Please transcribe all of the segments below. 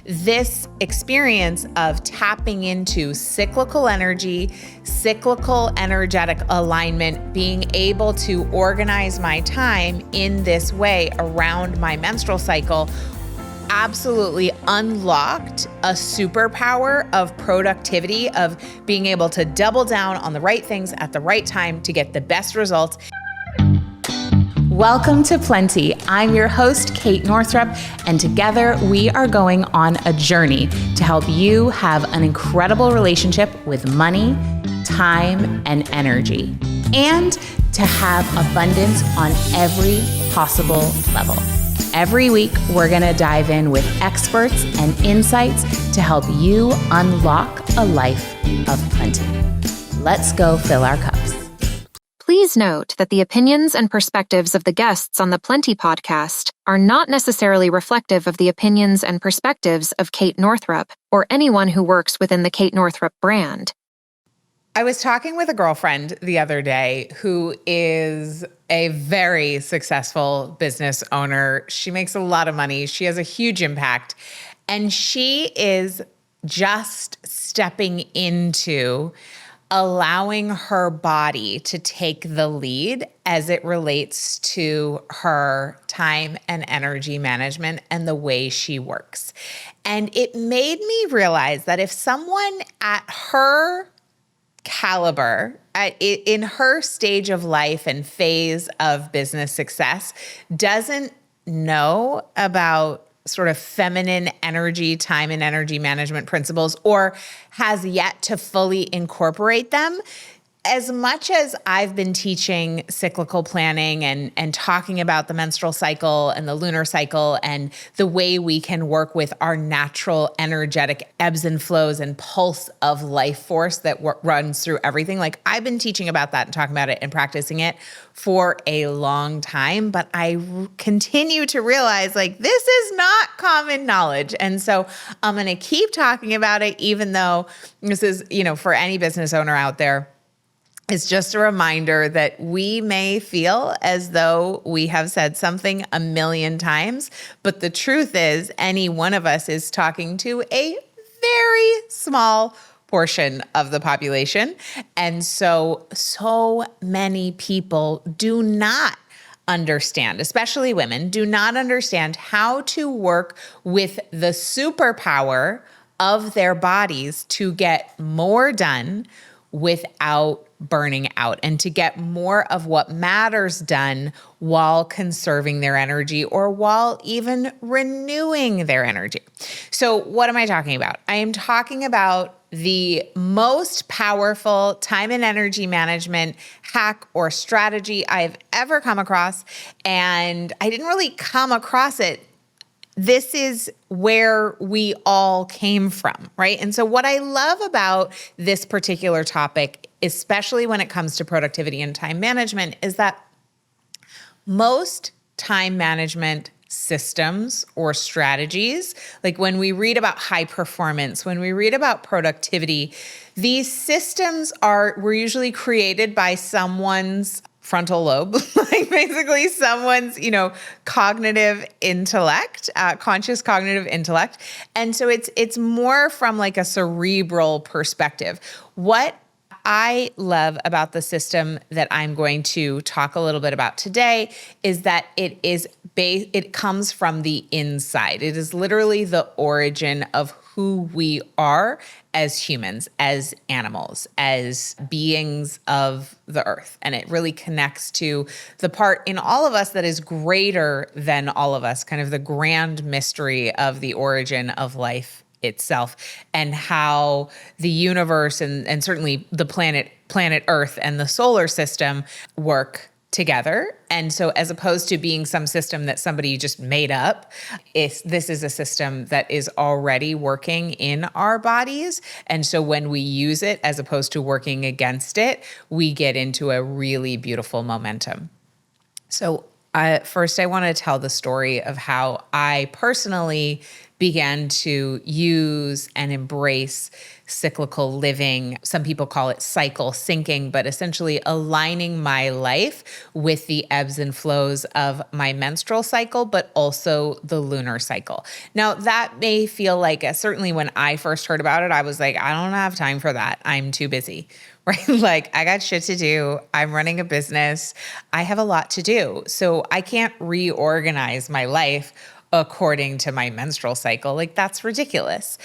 this experience of tapping into cyclical energy, cyclical energetic alignment, being able to organize my time in this way around my menstrual cycle absolutely unlocked a superpower of productivity, of being able to double down on the right things at the right time to get the best results. Welcome to Plenty. I'm your host, Kate Northrup, and together we are going on a journey to help you have an incredible relationship with money, time, and energy, and to have abundance on every possible level. Every week, we're going to dive in with experts and insights to help you unlock a life of plenty. Let's go fill our cups. Please note that the opinions and perspectives of the guests on the Plenty podcast are not necessarily reflective of the opinions and perspectives of Kate Northrup or anyone who works within the Kate Northrup brand. I was talking with a girlfriend the other day who is a very successful business owner. She makes a lot of money. She has a huge impact. And she is just stepping into allowing her body to take the lead as it relates to her time and energy management and the way she works. And it made me realize that if someone at her caliber, in her stage of life and phase of business success, doesn't know about sort of feminine energy, time and energy management principles, or has yet to fully incorporate them. As much as I've been teaching cyclical planning and talking about the menstrual cycle and the lunar cycle and the way we can work with our natural energetic ebbs and flows and pulse of life force that runs through everything, like I've been teaching about that and talking about it and practicing it for a long time, but I continue to realize like this is not common knowledge. And so I'm going to keep talking about it, even though this is, for any business owner out there, it's just a reminder that we may feel as though we have said something a million times, but the truth is any one of us is talking to a very small portion of the population. And so many people do not understand, especially women, do not understand how to work with the superpower of their bodies to get more done without burning out and to get more of what matters done while conserving their energy or while even renewing their energy. So what am I talking about? I am talking about the most powerful time and energy management hack or strategy I've ever come across. And I didn't really come across it. This is where we all came from, right? And so what I love about this particular topic, especially when it comes to productivity and time management, is that most time management systems or strategies, like when we read about high performance, when we read about productivity, these systems were usually created by someone's frontal lobe, like basically someone's, cognitive intellect, conscious cognitive intellect. And so it's more from like a cerebral perspective. What I love about the system that I'm going to talk a little bit about today is that it comes from the inside. It is literally the origin of who we are as humans, as animals, as beings of the earth. And it really connects to the part in all of us that is greater than all of us, kind of the grand mystery of the origin of life itself and how the universe and certainly the planet Earth and the solar system work together. And so as opposed to being some system that somebody just made up, this is a system that is already working in our bodies. And so when we use it, as opposed to working against it, we get into a really beautiful momentum. So first, I want to tell the story of how I personally began to use and embrace cyclical living. Some people call it cycle syncing, but essentially aligning my life with the ebbs and flows of my menstrual cycle, but also the lunar cycle. Now, that may feel like, certainly when I first heard about it, I was like, I don't have time for that. I'm too busy, right? Like, I got shit to do. I'm running a business. I have a lot to do. So I can't reorganize my life according to my menstrual cycle. Like, that's ridiculous.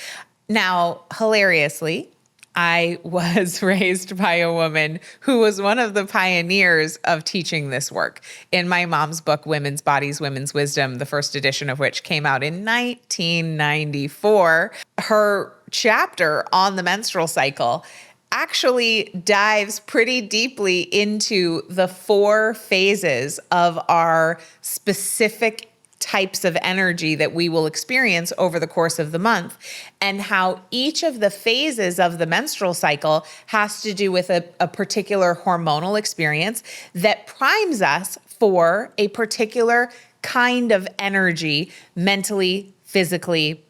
Now, hilariously, I was raised by a woman who was one of the pioneers of teaching this work. In my mom's book, Women's Bodies, Women's Wisdom, the first edition of which came out in 1994, her chapter on the menstrual cycle actually dives pretty deeply into the 4 phases of our specific types of energy that we will experience over the course of the month, and how each of the phases of the menstrual cycle has to do with a particular hormonal experience that primes us for a particular kind of energy, mentally, physically,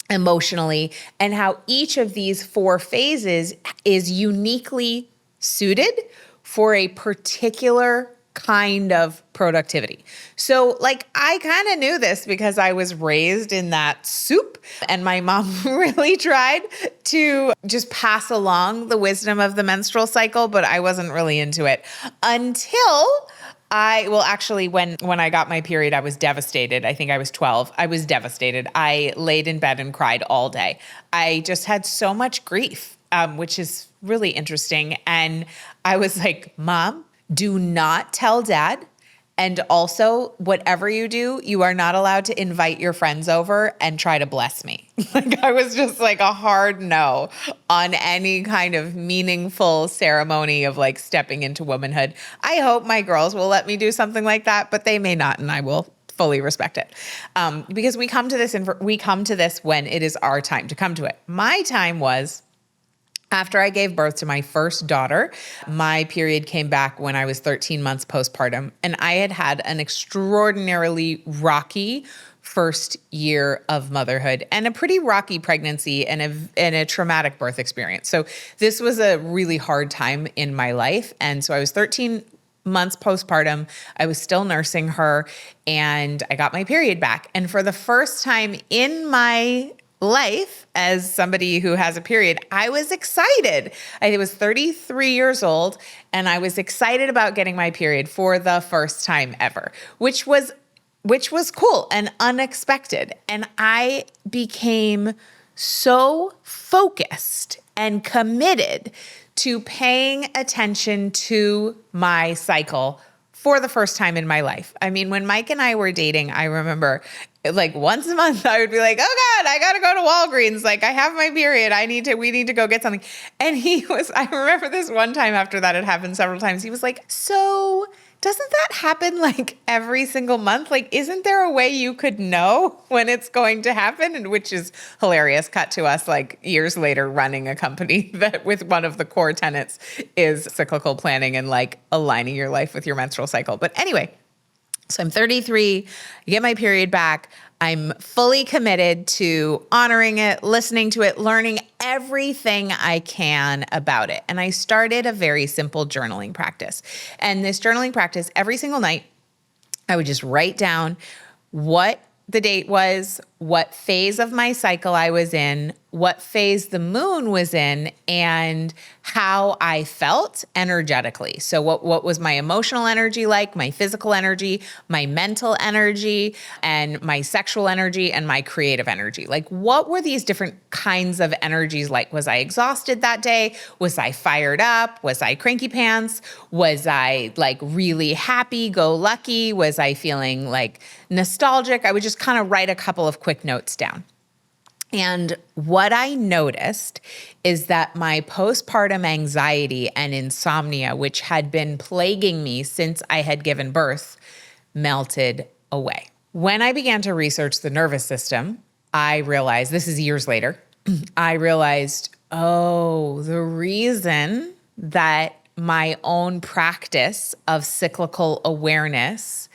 emotionally, and how each of these 4 phases is uniquely suited for a particular kind of productivity. So like, I kind of knew this because I was raised in that soup, and my mom really tried to just pass along the wisdom of the menstrual cycle, but I wasn't really into it until actually, when I got my period, I was devastated. I think I was 12. I was devastated. I laid in bed and cried all day. I just had so much grief, which is really interesting. And I was like, Mom, do not tell Dad. And also, whatever you do, you are not allowed to invite your friends over and try to bless me. Like, I was just like a hard no on any kind of meaningful ceremony of like stepping into womanhood. I hope my girls will let me do something like that, but they may not, and I will fully respect it. Because we come to this when it is our time to come to it. My time was after I gave birth to my first daughter. My period came back when I was 13 months postpartum, and I had had an extraordinarily rocky first year of motherhood and a pretty rocky pregnancy and a traumatic birth experience. So this was a really hard time in my life. And so I was 13 months postpartum. I was still nursing her, and I got my period back. And for the first time in my life as somebody who has a period, I was excited. I was 33 years old, and I was excited about getting my period for the first time ever, which was cool and unexpected. And I became so focused and committed to paying attention to my cycle for the first time in my life. I mean, when Mike and I were dating, I remember like once a month I would be like, oh God, I got to go to Walgreens. Like, I have my period. We need to go get something. And I remember this one time after that, it happened several times. He was like, so doesn't that happen like every single month? Like, isn't there a way you could know when it's going to happen? And which is hilarious. Cut to us like years later running a company that with one of the core tenets is cyclical planning and like aligning your life with your menstrual cycle. But anyway, so I'm 33, I get my period back. I'm fully committed to honoring it, listening to it, learning everything I can about it. And I started a very simple journaling practice. And this journaling practice, every single night, I would just write down what the date was, what phase of my cycle I was in, what phase the moon was in, and how I felt energetically. So what was my emotional energy like, my physical energy, my mental energy, and my sexual energy, and my creative energy? Like, what were these different kinds of energies like? Was I exhausted that day? Was I fired up? Was I cranky pants? Was I like really happy, go lucky? Was I feeling like nostalgic? I would just kind of write a couple of quick notes down. And what I noticed is that my postpartum anxiety and insomnia, which had been plaguing me since I had given birth, melted away. When I began to research the nervous system, I realized, this is years later, I realized, the reason that my own practice of cyclical awareness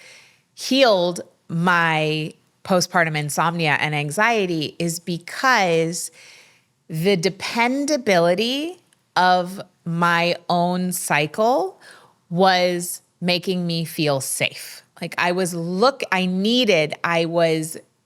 healed my postpartum insomnia and anxiety is because the dependability of my own cycle was making me feel safe. Like I was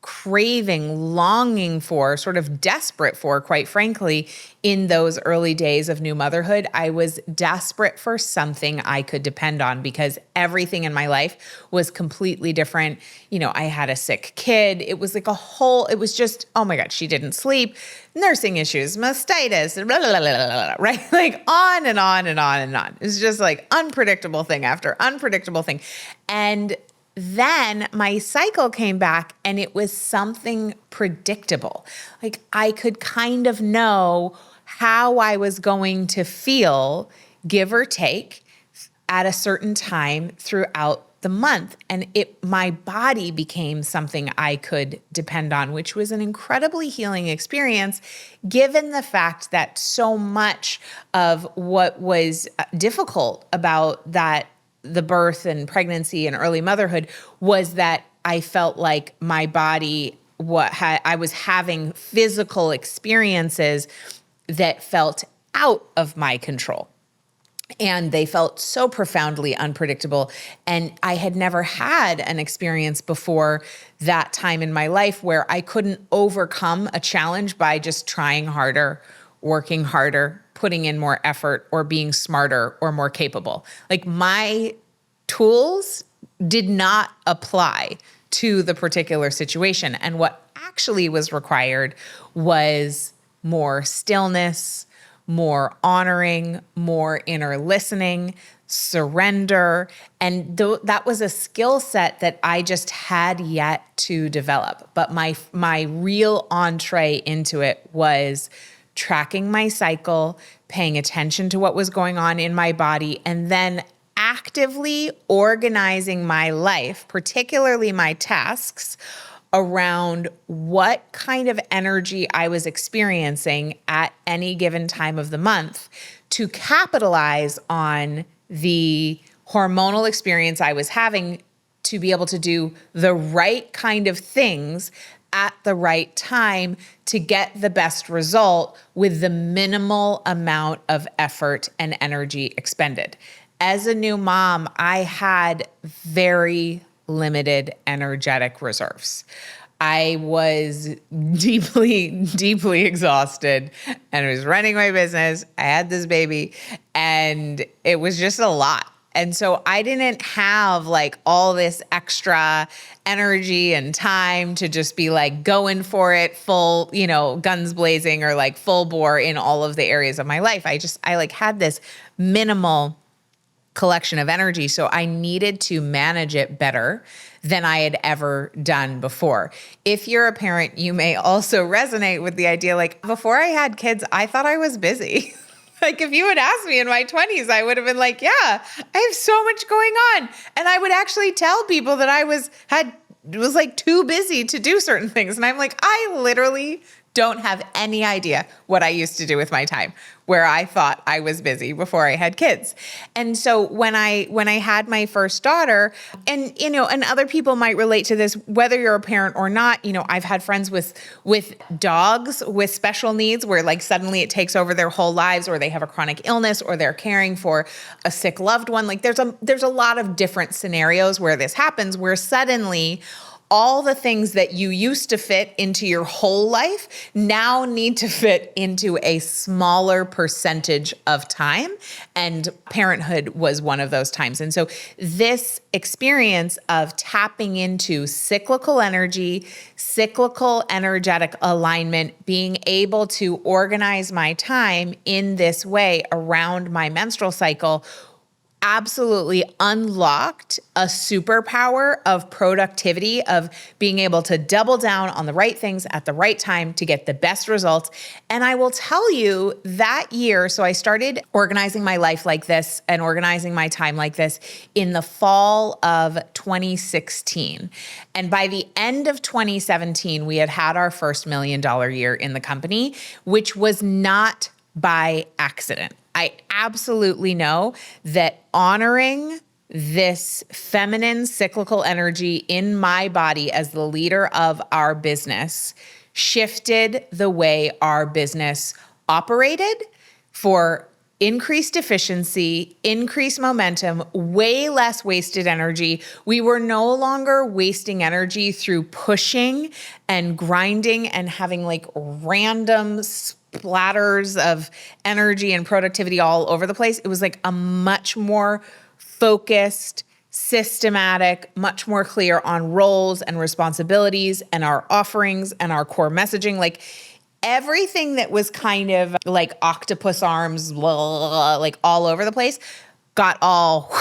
craving, longing for, sort of desperate for, quite frankly, in those early days of new motherhood. I was desperate for something I could depend on because everything in my life was completely different. I had a sick kid. It was like it was just, oh my God, she didn't sleep, nursing issues, mastitis, blah, blah, blah, blah, blah, right? Like on and on and on and on. It was just like unpredictable thing after unpredictable thing. And then my cycle came back and it was something predictable. Like I could kind of know how I was going to feel, give or take, at a certain time throughout the month. And my body became something I could depend on, which was an incredibly healing experience, given the fact that so much of what was difficult about the birth and pregnancy and early motherhood was that I felt like my body, I was having physical experiences that felt out of my control. And they felt so profoundly unpredictable. And I had never had an experience before that time in my life where I couldn't overcome a challenge by just trying harder, working harder, putting in more effort, or being smarter or more capable. Like my tools did not apply to the particular situation. And what actually was required was more stillness, more honoring, more inner listening, surrender. And that was a skill set that I just had yet to develop. But my real entree into it was tracking my cycle, paying attention to what was going on in my body, and then actively organizing my life, particularly my tasks, around what kind of energy I was experiencing at any given time of the month to capitalize on the hormonal experience I was having to be able to do the right kind of things at the right time to get the best result with the minimal amount of effort and energy expended. As a new mom, I had very limited energetic reserves. I was deeply, deeply exhausted and I was running my business. I had this baby and it was just a lot. And so I didn't have like all this extra energy and time to just be like going for it full, guns blazing or like full bore in all of the areas of my life. I like had this minimal collection of energy. So I needed to manage it better than I had ever done before. If you're a parent, you may also resonate with the idea, like before I had kids, I thought I was busy. Like if you had asked me in my 20s, I would have been like, yeah, I have so much going on. And I would actually tell people that I was like too busy to do certain things. And I'm like, I literally don't have any idea what I used to do with my time, where I thought I was busy before I had kids. And so when I had my first daughter, and other people might relate to this, whether you're a parent or not, I've had friends with dogs with special needs where like suddenly it takes over their whole lives, or they have a chronic illness, or they're caring for a sick loved one. Like there's a lot of different scenarios where this happens, where suddenly all the things that you used to fit into your whole life now need to fit into a smaller percentage of time. And parenthood was one of those times. And so this experience of tapping into cyclical energy, cyclical energetic alignment, being able to organize my time in this way around my menstrual cycle absolutely unlocked a superpower of productivity, of being able to double down on the right things at the right time to get the best results. And I will tell you that year, so I started organizing my life like this and organizing my time like this in the fall of 2016. And by the end of 2017, we had our first $1 million year in the company, which was not by accident. I absolutely know that honoring this feminine cyclical energy in my body as the leader of our business shifted the way our business operated for increased efficiency, increased momentum, way less wasted energy. We were no longer wasting energy through pushing and grinding and having like random splatters of energy and productivity all over the place. It was like a much more focused, systematic, much more clear on roles and responsibilities and our offerings and our core messaging. Like everything that was kind of like octopus arms, like all over the place, got all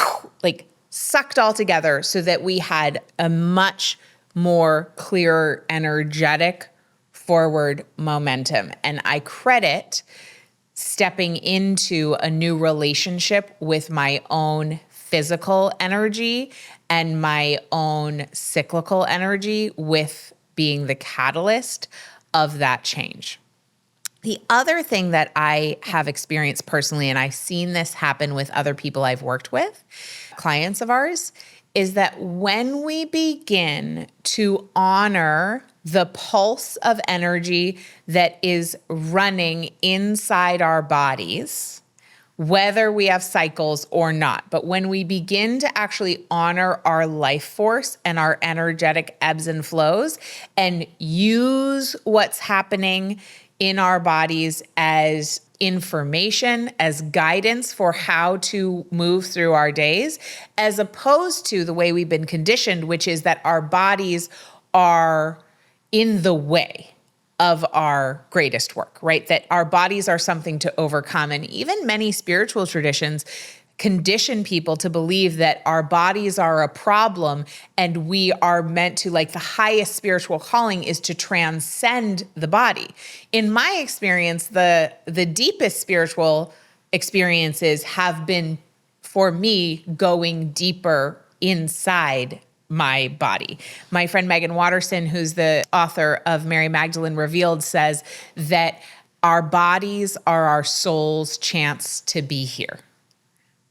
like sucked all together so that we had a much more clear, energetic forward momentum. And I credit stepping into a new relationship with my own physical energy and my own cyclical energy with being the catalyst of that change. The other thing that I have experienced personally, and I've seen this happen with other people I've worked with, clients of ours, is that when we begin to honor the pulse of energy that is running inside our bodies, whether we have cycles or not. But when we begin to actually honor our life force and our energetic ebbs and flows and use what's happening in our bodies as information, as guidance for how to move through our days, as opposed to the way we've been conditioned, which is that our bodies are in the way of our greatest work, right? That our bodies are something to overcome. And even many spiritual traditions condition people to believe that our bodies are a problem and we are meant to, like, the highest spiritual calling is to transcend the body. In my experience, the deepest spiritual experiences have been, for me, going deeper inside my body. My friend Megan Watterson, who's the author of Mary Magdalene Revealed, says that our bodies are our soul's chance to be here,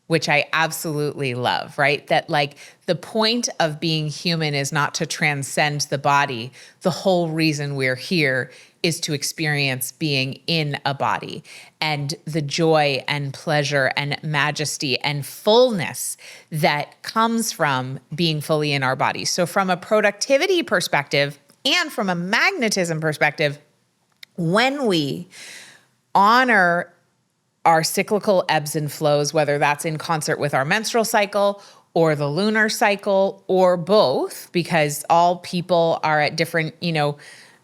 which I absolutely love, right? That like the point of being human is not to transcend the body. The whole reason we're here is to experience being in a body and the joy and pleasure and majesty and fullness that comes from being fully in our bodies. So from a productivity perspective and from a magnetism perspective, when we honor our cyclical ebbs and flows, whether that's in concert with our menstrual cycle or the lunar cycle or both, because all people are at different,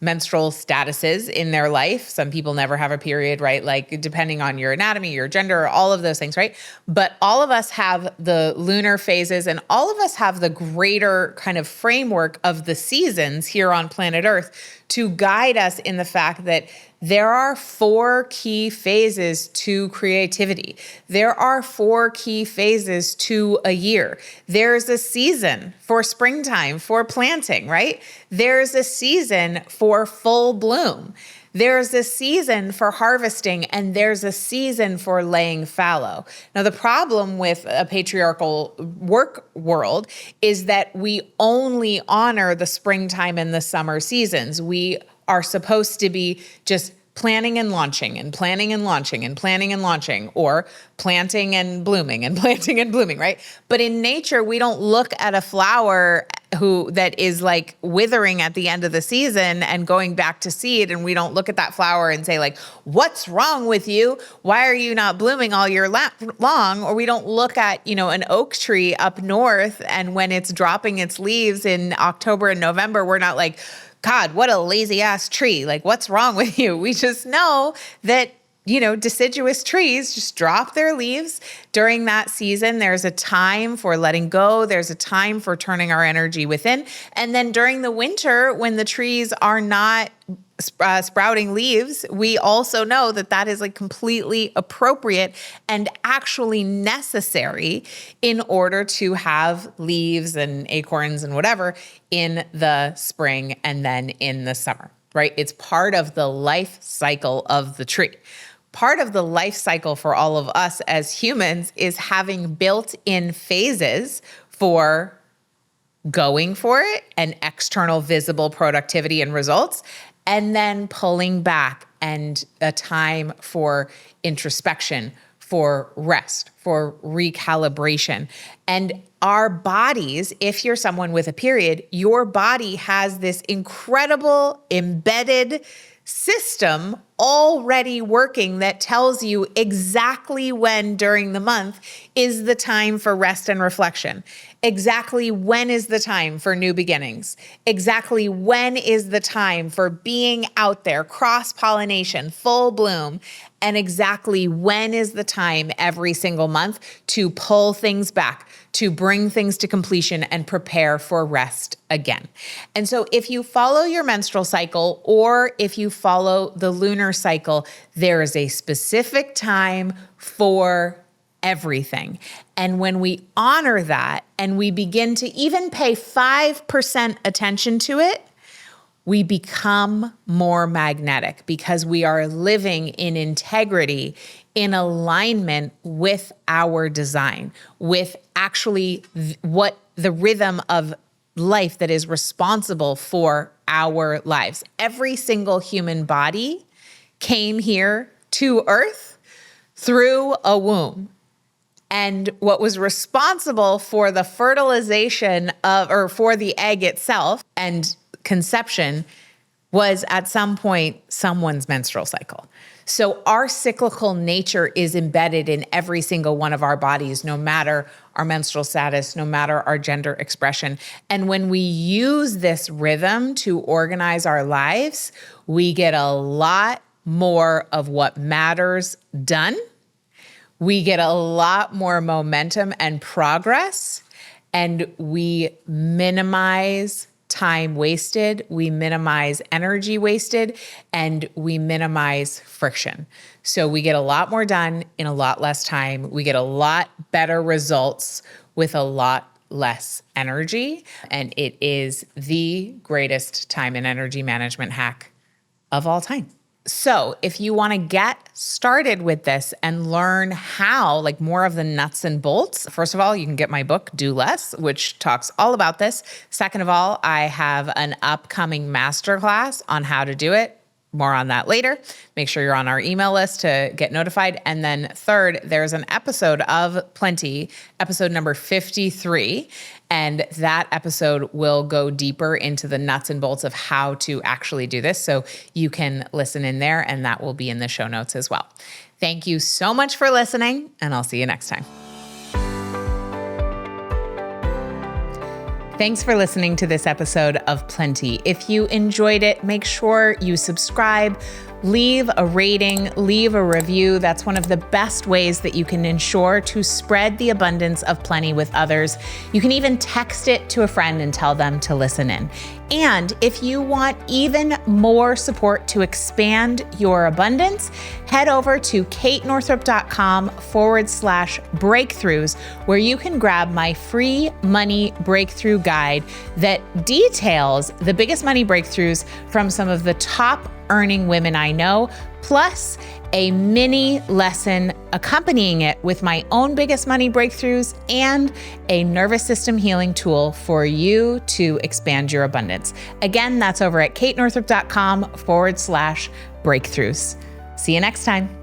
menstrual statuses in their life. Some people never have a period, right? Like depending on your anatomy, your gender, all of those things, right? But all of us have the lunar phases and all of us have the greater kind of framework of the seasons here on planet Earth to guide us in the fact that there are 4 key phases to creativity. There are 4 key phases to a year. There's a season for springtime, for planting, right? There's a season for full bloom. There's a season for harvesting, and there's a season for laying fallow. Now, the problem with a patriarchal work world is that we only honor the springtime and the summer seasons. We are supposed to be just planning and launching and planning and launching and planning and launching, or planting and blooming and planting and blooming, right? But in nature, we don't look at a flower that is like withering at the end of the season and going back to seed. And we don't look at that flower and say like, what's wrong with you? Why are you not blooming all year long? Or we don't look at, an oak tree up north, and when it's dropping its leaves in October and November, we're not like, God, what a lazy ass tree. Like, what's wrong with you? We just know that, deciduous trees just drop their leaves during that season. There's a time for letting go. There's a time for turning our energy within. And then during the winter, when the trees are not sprouting leaves, we also know that that is like completely appropriate and actually necessary in order to have leaves and acorns and whatever in the spring and then in the summer, right? It's part of the life cycle of the tree. part of the life cycle for all of us as humans is having built-in phases for going for it and external visible productivity and results, and then pulling back and a time for introspection, for rest, for recalibration. And our bodies, if you're someone with a period, your body has this incredible embedded system already working that tells you exactly when during the month is the time for rest and reflection. Exactly when is the time for new beginnings. Exactly when is the time for being out there, cross-pollination, full bloom. And exactly when is the time every single month to pull things back, to bring things to completion and prepare for rest again. And so if you follow your menstrual cycle or if you follow the lunar cycle, there is a specific time for everything. And when we honor that and we begin to even pay 5% attention to it, we become more magnetic because we are living in integrity, in alignment with our design, with actually what the rhythm of life that is responsible for our lives. Every single human body came here to Earth through a womb. And what was responsible for the fertilization of, or for the egg itself and conception was at some point someone's menstrual cycle. So our cyclical nature is embedded in every single one of our bodies, no matter our menstrual status, no matter our gender expression. And when we use this rhythm to organize our lives, we get a lot more of what matters done. We get a lot more momentum and progress, and we minimize time wasted, we minimize energy wasted, and we minimize friction. So we get a lot more done in a lot less time. We get a lot better results with a lot less energy. And it is the greatest time and energy management hack of all time. So if you want to get started with this and learn how, like more of the nuts and bolts, first of all, you can get my book, Do Less, which talks all about this. Second of all, I have an upcoming masterclass on how to do it. More on that later. Make sure you're on our email list to get notified. And then third, there's an episode of Plenty, episode number 53. And that episode will go deeper into the nuts and bolts of how to actually do this. So you can listen in there, and that will be in the show notes as well. Thank you so much for listening, and I'll see you next time. Thanks for listening to this episode of Plenty. If you enjoyed it, make sure you subscribe, leave a rating, leave a review. That's one of the best ways that you can ensure to spread the abundance of plenty with others. You can even text it to a friend and tell them to listen in. And if you want even more support to expand your abundance, head over to katenorthrup.com/breakthroughs, where you can grab my free money breakthrough guide that details the biggest money breakthroughs from some of the top earning women I know, plus a mini lesson accompanying it with my own biggest money breakthroughs and a nervous system healing tool for you to expand your abundance. Again, that's over at katenorthrup.com/breakthroughs. See you next time.